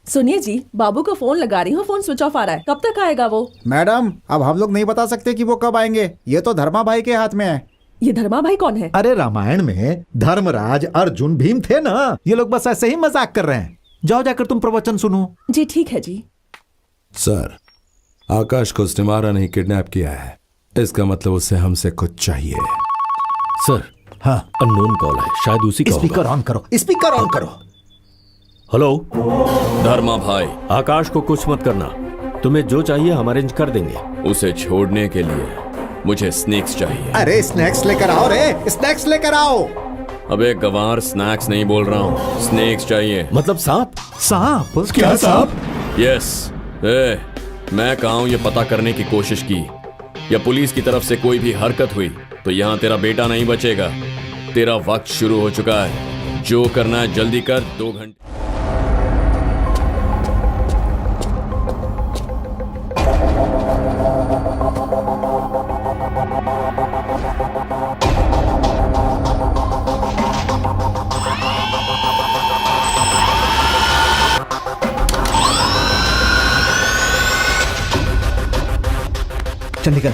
सुनिए जी, बाबू को फोन लगा रही हूँ, फोन स्विच ऑफ आ रहा है। कब तक आएगा वो? मैडम, अब हम लोग नहीं बता सकते कि वो कब आएंगे। ये तो धर्मा भाई के हाथ में है। ये धर्मा भाई कौन है? अरे रामायण में धर्मराज अर्जुन भीम थे ना। ये लोग बस ऐसे ही मजाक कर रहे हैं। जाओ जाकर तुम प्रवचन सुनो। जी ठीक है जी। सर, आकाश को उसने मारा नहीं, किडनैप किया है। इसका मतलब उससे हमसे कुछ चाहिए। सर, हाँ, अननोन कॉल है, शायद उसी का स्पीकर ऑन करो, स्पीकर ऑन करो। हेलो धर्मा भाई, आकाश को कुछ मत करना, तुम्हें जो चाहिए हम अरेंज कर देंगे। उसे छोड़ने के लिए मुझे स्नैक्स चाहिए। अरे स्नैक्स लेकर आओ रे, स्नैक्स लेकर आओ। अबे गवार, स्नैक्स नहीं बोल रहा हूँ, स्नैक्स चाहिए। मतलब सांप? सांप? क्या सांप? यस। मैं कहा हूँ ये पता करने की कोशिश की, या पुलिस की तरफ से कोई भी हरकत हुई तो यहाँ तेरा बेटा नहीं बचेगा। तेरा वक्त शुरू हो चुका है, जो करना है जल्दी कर। 2 घंटे। चंडीगढ़।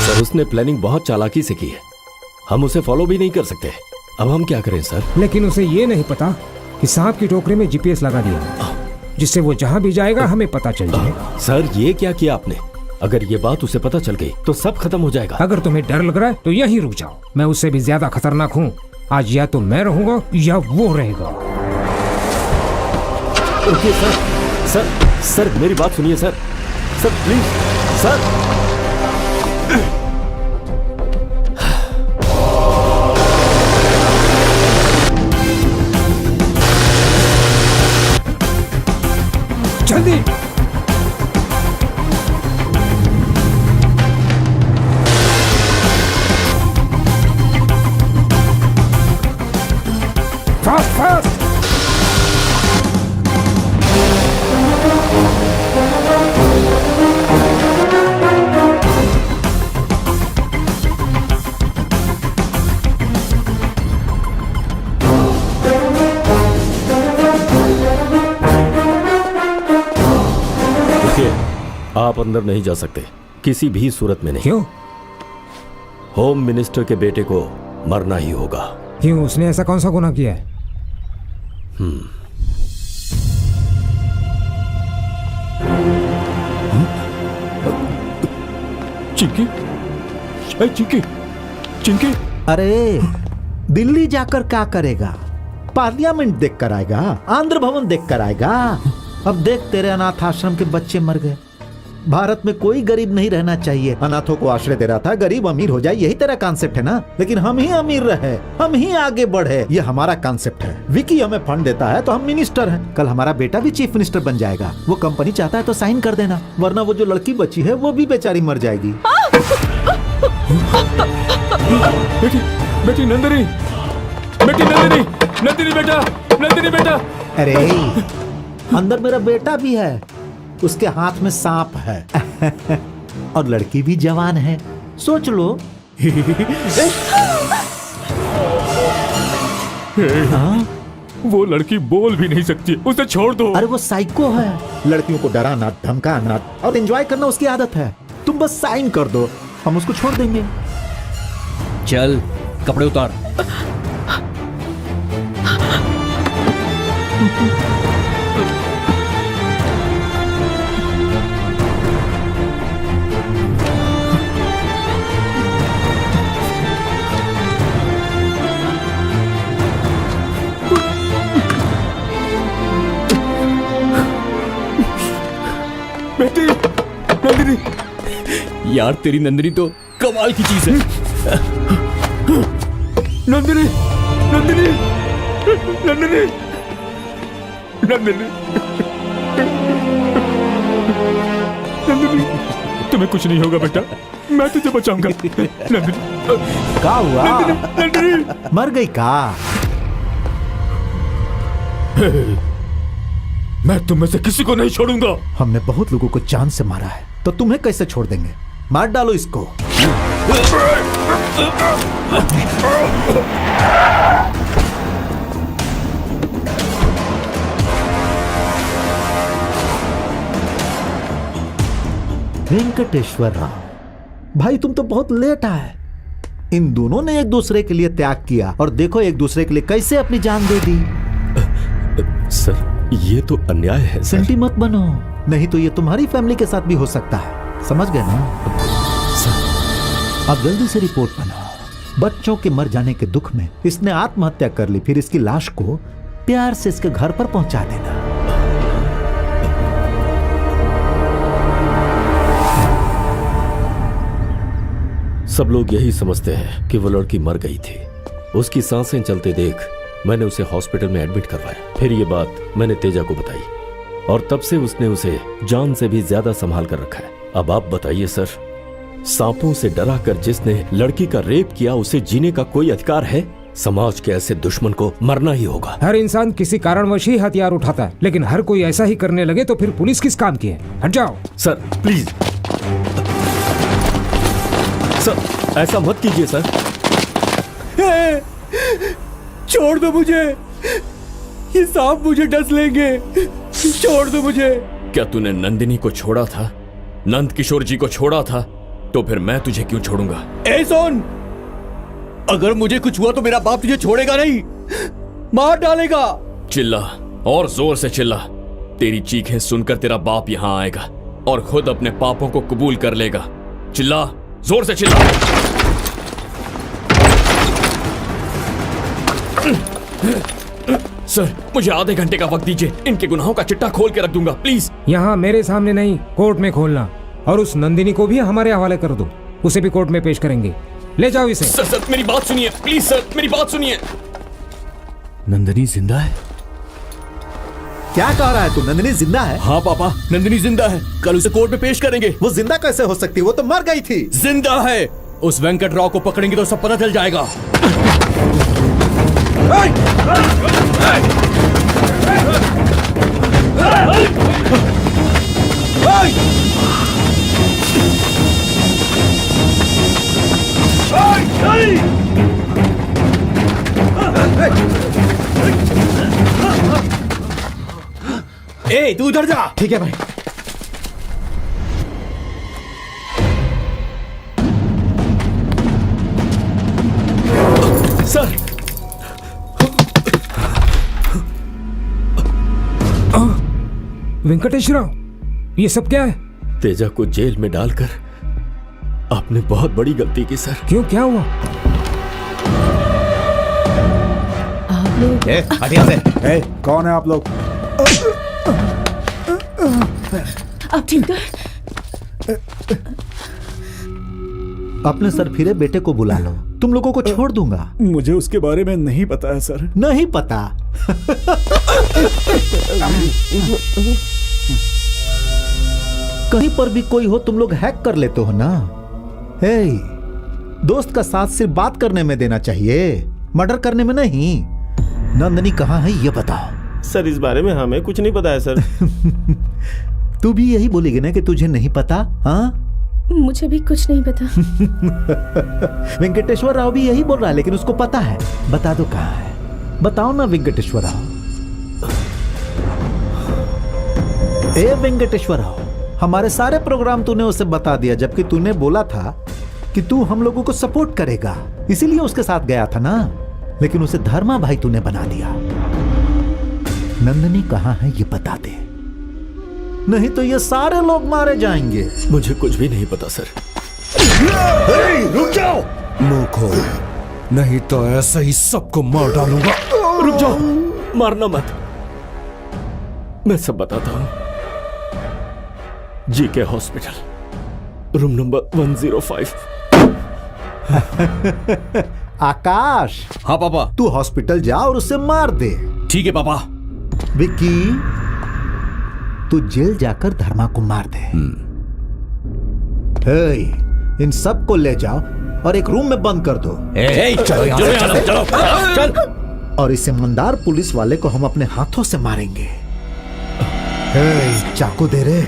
सर, उसने प्लानिंग बहुत चालाकी से की है, हम उसे फॉलो भी नहीं कर सकते। अब हम क्या करें सर? लेकिन उसे ये नहीं पता कि सांप की टोकरी में जीपीएस लगा दिया, जिससे वो जहाँ भी जाएगा हमें पता चल जाए। सर, ये क्या किया आपने? अगर ये बात उसे पता चल गई तो सब खत्म हो जाएगा। अगर तुम्हें डर लग रहा है तो यहीं रुक जाओ। मैं उससे भी ज्यादा खतरनाक हूँ। आज या तो मैं रहूंगा या वो रहेगा। Okay sir. सर मेरी बात सुनिए सर। Sir please sir. जल्दी। Fast fast. आप अंदर नहीं जा सकते, किसी भी सूरत में नहीं। क्यों? होम मिनिस्टर के बेटे को मरना ही होगा। क्यों? उसने ऐसा कौन सा गुनाह किया है? चिंकी, चिंकी, चिंकी। अरे दिल्ली जाकर क्या करेगा? पार्लियामेंट देख कर आएगा, आंध्र भवन देख कर आएगा। अब देख, तेरे अनाथ आश्रम के बच्चे मर गए। भारत में कोई गरीब नहीं रहना चाहिए। अनाथों को आश्रय दे रहा था, गरीब अमीर हो जाए, यही तेरा कॉन्सेप्ट है ना। लेकिन हम ही अमीर रहे, हम ही आगे बढ़े, ये हमारा कॉन्सेप्ट है। विकी हमें फंड देता है तो हम मिनिस्टर हैं। कल हमारा बेटा भी चीफ मिनिस्टर बन जाएगा। वो कंपनी चाहता है तो साइन कर देना, वरना वो जो लड़की बची है वो भी बेचारी मर जाएगी। बेटी नंदिनी, बेटी नंदिनी, नंदिनी बेटा, नंदिनी बेटा। अरे अंदर मेरा बेटा भी है, उसके हाथ में सांप है और लड़की भी जवान है। सोच लो। हाँ? वो लड़की बोल भी नहीं सकती, उसे छोड़ दो। अरे वो साइको है, लड़कियों को डराना, धमकाना और एंजॉय करना उसकी आदत है। तुम बस साइन कर दो, हम उसको छोड़ देंगे। चल कपड़े उतार। बेटी नंदिनी, यार तेरी नंदिनी तो कमाल की चीज है। नंदिनी, नंदिनी, नंदिनी, नंदिनी, नंदिनी, तुम्हें कुछ नहीं होगा बेटा, मैं तुझे बचाऊंगा। नंदिनी, क्या हुआ? नंदिनी, मर गई का? मैं तुम में से किसी को नहीं छोड़ूंगा। हमने बहुत लोगों को जान से मारा है, तो तुम्हें कैसे छोड़ देंगे? मार डालो इसको। वेंकटेश्वर राव भाई, तुम तो बहुत लेट आए। इन दोनों ने एक दूसरे के लिए त्याग किया और देखो एक दूसरे के लिए कैसे अपनी जान दे दी। सर ये तो अन्याय है सर। सेंटी मत बनो, नहीं तो ये तुम्हारी फैमिली के साथ भी हो सकता है, समझ गए ना? अब जल्दी से रिपोर्ट बनाओ। बच्चों के मर जाने के दुख में इसने आत्महत्या कर ली, फिर इसकी लाश को प्यार से इसके घर पर पहुंचा देना। सब लोग यही समझते हैं कि वो लड़की मर गई थी। उसकी सांसें चलते देख मैंने उसे हॉस्पिटल में एडमिट करवाया। फिर ये बात मैंने तेजा को बताई और तब से उसने उसे जान से भी ज्यादा संभाल कर रखा है। अब आप बताइए सर, सांपों से डरा कर जिसने लड़की का रेप किया उसे जीने का कोई अधिकार है? समाज के ऐसे दुश्मन को मरना ही होगा। हर इंसान किसी कारणवश ही हथियार उठाता है, लेकिन हर कोई ऐसा ही करने लगे तो फिर पुलिस किस काम की है? हट जाओ। सर प्लीज सर, ऐसा मत कीजिए सर। छोड़ दो मुझे, ये सांप मुझे डस लेंगे। छोड़ दो मुझे। क्या तूने नंदिनी को छोड़ा था, नंद किशोर जी को छोड़ा था, तो फिर मैं तुझे क्यों छोड़ूंगा? ए सुन, अगर मुझे कुछ हुआ तो मेरा बाप तुझे छोड़ेगा नहीं, मार डालेगा। चिल्ला और जोर से चिल्ला। तेरी चीखें सुनकर तेरा बाप यहां आएगा और खुद अपने पापों को कबूल कर लेगा। चिल्ला, जोर से चिल्ला। सर मुझे आधे घंटे का वक्त दीजिए, इनके गुनाहों का चिट्ठा खोल के रख दूंगा, प्लीज। यहाँ मेरे सामने नहीं, कोर्ट में खोलना। और उस नंदिनी को भी हमारे हवाले कर दो, उसे भी कोर्ट में पेश करेंगे। ले जाओ इसे। सर मेरी बात सुनिए प्लीज, सर मेरी बात सुनिए। नंदिनी जिंदा है? क्या कह रहा है तू? नंदिनी जिंदा है? हाँ पापा, नंदिनी जिंदा है। कल उसे कोर्ट में पेश करेंगे। वो जिंदा कैसे हो सकती है? वो तो मर गई थी। जिंदा है। उस वेंकट राव को पकड़ेंगे तो सब पता चल जाएगा। ए तू उधर जा। ठीक है भाई। सर वेंकटेश्वर, ये सब क्या है? तेजा को जेल में डालकर आपने बहुत बड़ी गलती की सर। क्यों, क्या हुआ? कौन है आप लोग? आप ठीक है? अपने सरफिरे बेटे को बुला लो, तुम लोगों को छोड़ दूंगा। मुझे उसके बारे में नहीं पता है सर। नहीं पता? कहीं पर भी कोई हो तुम लोग हैक कर लेते हो ना। हे, दोस्त का साथ सिर्फ बात करने में देना चाहिए, मर्डर करने में नहीं। नंदिनी कहाँ है ये बताओ। सर इस बारे में हमें कुछ नहीं पता है सर। तू भी यही बोलेगी ना कि तुझे नहीं पता? हाँ, मुझे भी कुछ नहीं पता। वेंकटेश्वर राव भी यही बोल रहा है, लेकिन उसको पता है। बता दो कहाँ है, बताओ ना वेंकटेश्वर राव। ए वेंकटेश्वर राव, हमारे सारे प्रोग्राम तूने उसे बता दिया, जबकि तूने बोला था कि तू हम लोगों को सपोर्ट करेगा, इसीलिए उसके साथ गया था ना। लेकिन उसे धर्मा भाई तूने बना दिया। नंदिनी कहाँ है ये बता दे, नहीं तो ये सारे लोग मारे जाएंगे। मुझे कुछ भी नहीं पता सर। रुक जाओ, मुंह खोल, नहीं तो ऐसे ही सबको मार डालूंगा। रुक जाओ, मारना मत, मैं सब बताता हूं। GK hospital, room number 105। आकाश। हाँ पापा। तू हॉस्पिटल जा और उसे मार दे। ठीक है पापा। विक्की, तू जेल जाकर धर्मा को मार दे। हे, इन सब को ले जाओ और एक रूम में बंद कर दो। चलो यहाँ से, चलो चल। और इस ईमानदार पुलिस वाले को हम अपने हाथों से मारेंगे। हे, चाकू दे रे।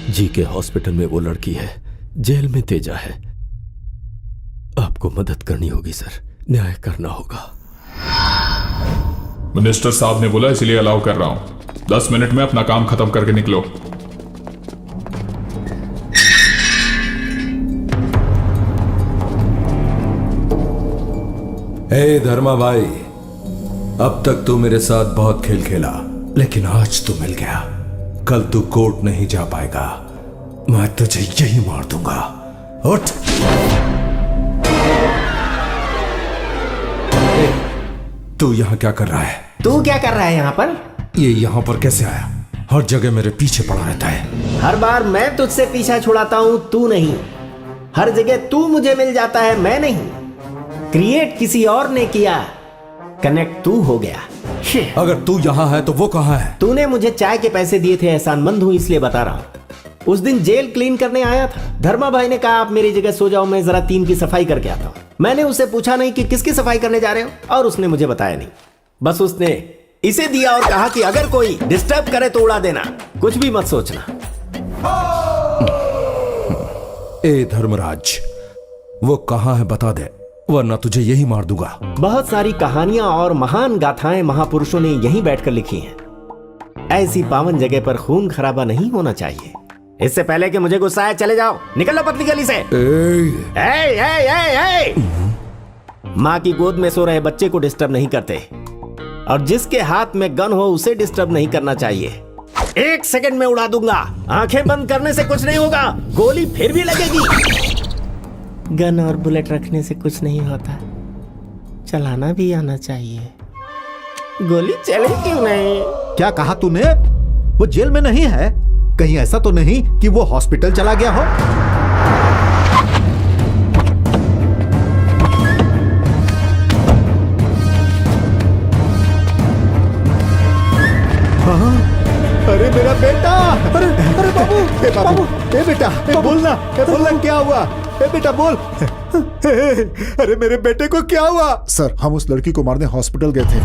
जीके हॉस्पिटल में वो लड़की है, जेल में तेजा है। आपको मदद करनी होगी सर। न्याय करना होगा। मिनिस्टर साहब ने बोला इसलिए अलाउ कर रहा हूं। 10 मिनट में अपना काम खत्म करके निकलो। हे धर्मा भाई, अब तक तू मेरे साथ बहुत खेल खेला, लेकिन आज तू मिल गया। कल तू कोर्ट नहीं जा पाएगा, मैं तुझे यही मार दूंगा। उठ। तू यहाँ क्या कर रहा है? तू क्या कर रहा है यहाँ पर? ये यहाँ पर कैसे आया? हर जगह मेरे पीछे पड़ा रहता है। हर बार मैं तुझसे पीछा छुड़ाता हूँ, तू नहीं। हर जगह तू मुझे मिल जाता है, मैं नहीं। क्रिएट किसी और ने किया, कनेक्ट तू हो गया। अगर तू यहाँ है तो वो कहाँ है? तूने मुझे चाय के पैसे दिए थे, एहसानमंद हूँ इसलिए बता रहा हूँ। उस दिन जेल क्लीन करने आया था। धर्मा भाई ने कहा आप मेरी जगह सो जाओ, मैं जरा टीम की सफाई करके आता हूँ। मैंने उसे पूछा नहीं कि किसकी सफाई करने जा रहे हो, और उसने मुझे बताया नहीं। बस उसने इसे दिया और कहा कि अगर कोई डिस्टर्ब करे तो उड़ा देना, कुछ भी मत सोचना। ए धर्मराज, वो कहाँ है बता दे, वरना तुझे यही मार दूंगा। बहुत सारी कहानियां और महान गाथाएं महापुरुषों ने यहीं बैठकर लिखी हैं। ऐसी पावन जगह पर खून खराबा नहीं होना चाहिए। इससे पहले कि मुझे गुस्सा आए, चले जाओ, निकल लो पतली गली से। माँ की गोद में सो रहे बच्चे को डिस्टर्ब नहीं करते, और जिसके हाथ में गन हो उसे डिस्टर्ब नहीं करना चाहिए। 1 सेकंड में उड़ा दूंगा। आंखें बंद करने से कुछ नहीं होगा, गोली फिर भी लगेगी। गन और बुलेट रखने से कुछ नहीं होता, चलाना भी आना चाहिए। गोली चले क्यों नहीं? क्या कहा तूने? वो जेल में नहीं है? कहीं ऐसा तो नहीं कि वो हॉस्पिटल चला गया हो? हाँ? अरे मेरा बेटा! अरे बाबू! बाबू! ए बेटा! बोलना! क्या हुआ? ए बेटा बोल! अरे मेरे बेटे को क्या हुआ? सर, हम उस लड़की को मारने हॉस्पिटल गए थे।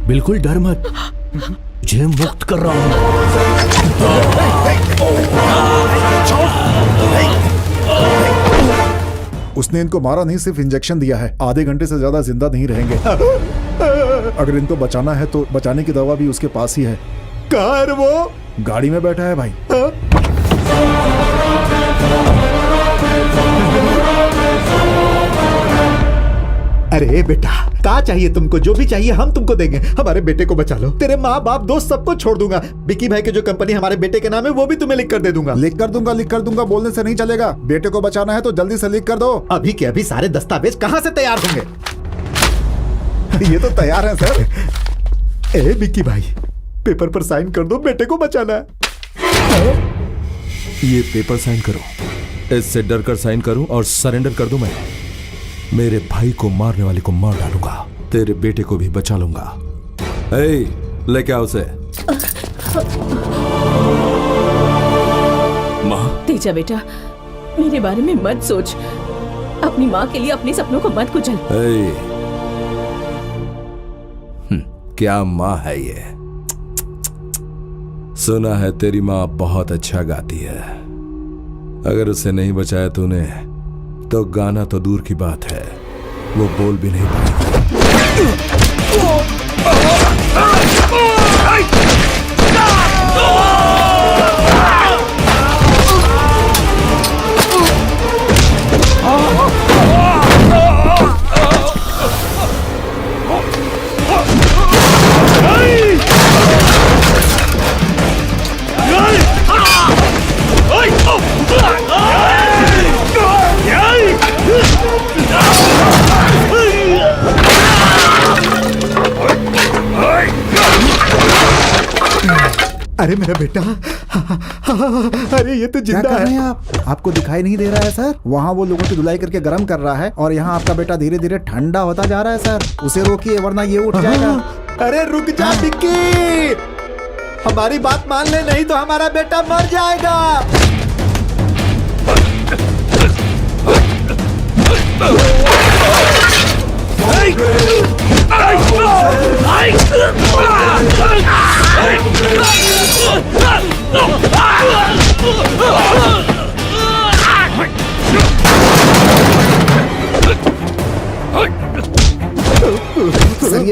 बिल्कुल डर मत, तुझे मुक्त कर रहा हूं। उसने इनको मारा नहीं, सिर्फ इंजेक्शन दिया है। आधे घंटे से ज्यादा जिंदा नहीं रहेंगे। अगर इनको बचाना है तो बचाने की दवा भी उसके पास ही है। कहाँ है वो? गाड़ी में बैठा है भाई। अरे बेटा, क्या चाहिए तुमको? जो भी चाहिए हम तुमको देंगे। हमारे बेटे को बचा लो। तेरे माँ बाप दोस्त सबको छोड़ दूंगा। विकी भाई की जो कंपनी हमारे बेटे के नाम है वो भी तुम्हें लिख कर दे दूंगा। लिख कर दूंगा बोलने से नहीं चलेगा। बेटे को बचाना है तो जल्दी से लिख कर दो। अभी के अभी सारे दस्तावेज कहाँ से तैयार होंगे? ये तो तैयार है सर। ए विकी भाई, पेपर पर साइन कर दो, बेटे को बचाना है। ये पेपर साइन करो। इससे डर कर साइन करूं और सरेंडर कर दूं मैं? मेरे भाई को मारने वाले को मार डालूंगा, तेरे बेटे को भी बचा लूंगा। लेके आओ उसे। माँ। तेजा बेटा, मेरे बारे में मत सोच। अपनी माँ के लिए अपने सपनों को मत कुचल। क्या माँ है ये? सुना है तेरी माँ बहुत अच्छा गाती है। अगर उसे नहीं बचाया तूने तो गाना तो दूर की बात है, वो बोल भी नहीं पाएगी। अरे मेरा बेटा, अरे ये तो जिंदा क्या कर रहे हैं है। आप? आपको दिखाई नहीं दे रहा है सर? वहाँ वो लोगों की धुलाई करके गर्म कर रहा है और यहाँ आपका बेटा धीरे धीरे ठंडा होता जा रहा है सर। उसे रोकिए वरना ये उठ जाएगा। अरे रुक जा विक्की, हमारी बात मान ले, नहीं तो हमारा बेटा मर जाएगा।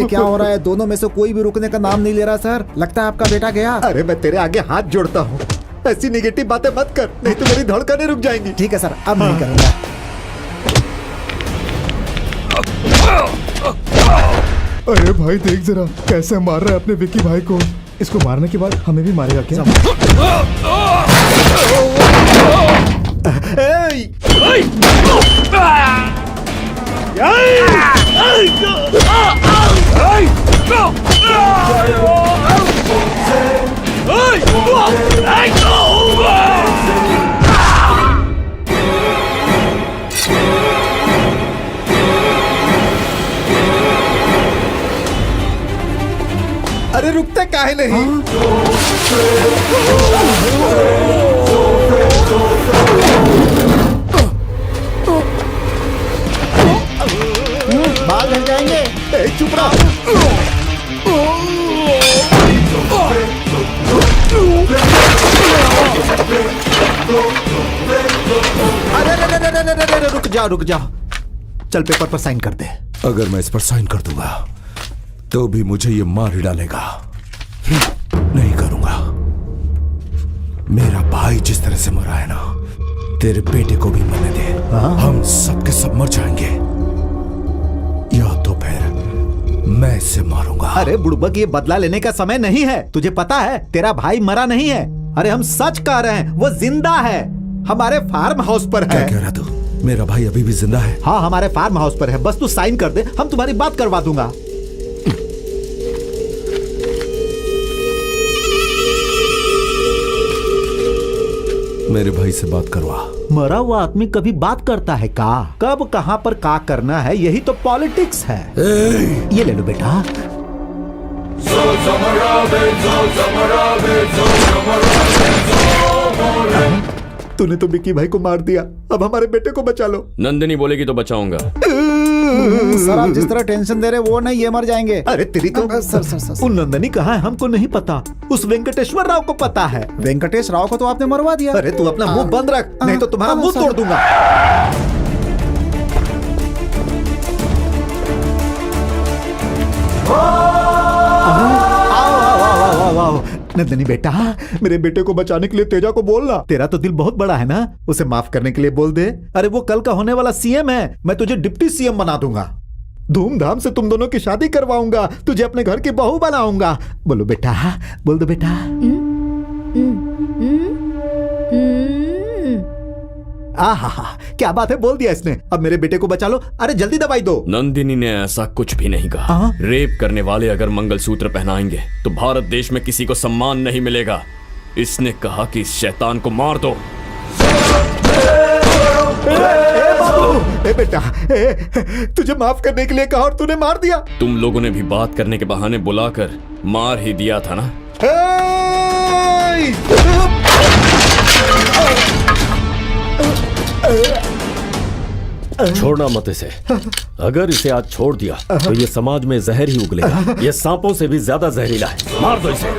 ये क्या हो रहा है? दोनों में से कोई भी रुकने का नाम नहीं ले रहा सर। लगता है आपका बेटा गया। अरे मैं तेरे आगे हाथ जोड़ता हूँ, ऐसी नेगेटिव बातें मत कर, नहीं तो मेरी धड़कनें रुक जाएंगी। ठीक है सर, अब नहीं करूंगा। अरे भाई देख जरा कैसे मार रहा है अपने विक्की भाई को। इसको मारने के बाद हमें भी मारेगा क्या? अरे रुकते काहे नहीं? बाल झड़ जाएंगे। चुप रहा। अरे रुक जा। चल पेपर पर साइन कर दे। अगर मैं इस पर साइन कर दूंगा तो भी मुझे ये मार ही डालेगा। नहीं करूंगा। मेरा भाई जिस तरह से मरा है ना, तेरे बेटे को भी मरने दे। हम सबके सब मर जाएंगे, या तो फिर मैं इसे मारूंगा। अरे बुड़बक, ये बदला लेने का समय नहीं है। तुझे पता है तेरा भाई मरा नहीं है। अरे हम सच कह रहे हैं, वो जिंदा है, हमारे फार्म हाउस पर है। क्या कह रहा तू? मेरा भाई अभी भी जिंदा है? हाँ, हमारे फार्म हाउस पर है। बस तू साइन कर दे, हम तुम्हारी बात करवा दूंगा। मेरे भाई से बात करवा। मरा हुआ आदमी कभी बात करता है का? कब कहां पर का करना है, यही तो पॉलिटिक्स है। ये ले लो बेटा। तूने तो विक्की भाई को मार दिया, अब हमारे बेटे को बचा लो। नंदिनी बोलेगी तो बचाऊंगा। सर आप जिस तरह टेंशन दे रहे वो नहीं, ये मर जाएंगे। अरे तेरी तो सर। उन नंदनी कहाँ है हमको नहीं पता, उस वेंकटेश्वर राव को पता है। वेंकटेश राव को तो आपने मरवा दिया। अरे तू अपना मुंह बंद रख, नहीं तो तुम्हारा मुंह तोड़ दूंगा। आओ नंदनी बेटा, मेरे बेटे को बचाने के लिए तेजा को बोलना। तेरा तो दिल बहुत बड़ा है ना, उसे माफ करने के लिए बोल दे। अरे वो कल का होने वाला सीएम है, मैं तुझे डिप्टी सीएम बना दूंगा। धूमधाम से तुम दोनों की शादी करवाऊंगा, तुझे अपने घर की बहू बनाऊंगा। बोलो बेटा, बोल दो बेटा। आहा, क्या बात है, बोल दिया इसने। अब मेरे बेटे को बचा लो। अरे जल्दी दवाई दो। नंदिनी ने ऐसा कुछ भी नहीं कहा। रेप करने वाले अगर मंगलसूत्र पहनाएंगे तो भारत देश में किसी को सम्मान नहीं मिलेगा। इसने कहा कि इस शैतान को मार दो। ए बेटा, तुझे माफ करने के लिए कहा और तूने मार दिया। तुम लोगों ने भी बात करने के बहाने बुलाकर मार ही दिया था ना। छोड़ना मत इसे। अगर इसे आज छोड़ दिया तो ये समाज में जहर ही उगलेगा। ये सांपों से भी ज्यादा जहरीला है। मार दो इसे।